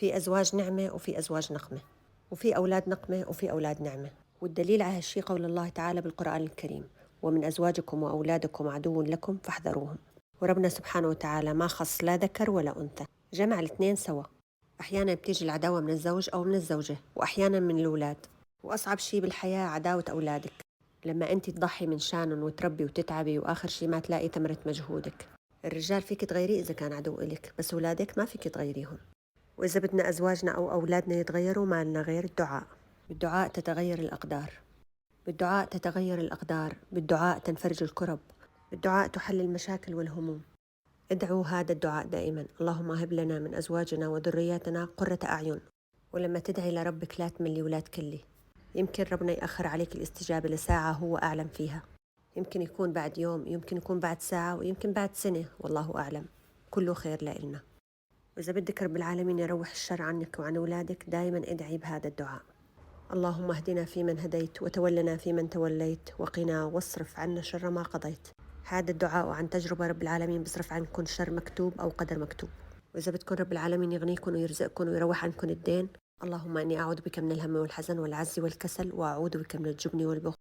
في أزواج نعمة وفي أزواج نقمة، وفي أولاد نقمة وفي أولاد نعمة. والدليل على هالشي قول الله تعالى بالقرآن الكريم: ومن أزواجكم وأولادكم عدو لكم فاحذروهم. وربنا سبحانه وتعالى ما خص لا ذكر ولا أنثى، جمع الاثنين سوا. أحيانا بتيجي العداوة من الزوج أو من الزوجة، وأحيانا من الأولاد. وأصعب شي بالحياة عداوة أولادك، لما أنت تضحي من شانهم وتربي وتتعبي وآخر شي ما تلاقي ثمرة مجهودك. الرجال فيك تغيريه إذا كان عدو إلك، بس أولادك ما فيك تغيريهم. وإذا بدنا أزواجنا أو أولادنا يتغيروا ما لنا غير الدعاء. بالدعاء تتغير الأقدار، بالدعاء تتغير الأقدار، بالدعاء تنفرج الكرب، بالدعاء تحل المشاكل والهموم. ادعوا هذا الدعاء دائما: اللهم هب لنا من أزواجنا وذرياتنا قرة أعين. ولما تدعي لربك لا تملي ولا تكلي. يمكن ربنا يأخر عليك الاستجابة لساعة هو أعلم فيها، يمكن يكون بعد يوم، يمكن يكون بعد ساعة، ويمكن بعد سنة، والله أعلم. كله خير لإلنا. وإذا بدك رب العالمين يروح الشر عنك وعن أولادك دائما ادعي بهذا الدعاء: اللهم اهدنا فيمن هديت، وتولنا فيمن توليت، وقنا واصرف عنا شر ما قضيت. هذا الدعاء عن تجربة رب العالمين بصرف عنكم شر مكتوب أو قدر مكتوب. وإذا بدكم رب العالمين يغنيكم ويرزقكم ويروح عنكم الدين: اللهم إني أعوذ بك من الهم والحزن والعجز والكسل، وأعوذ بك من الجبن والبخل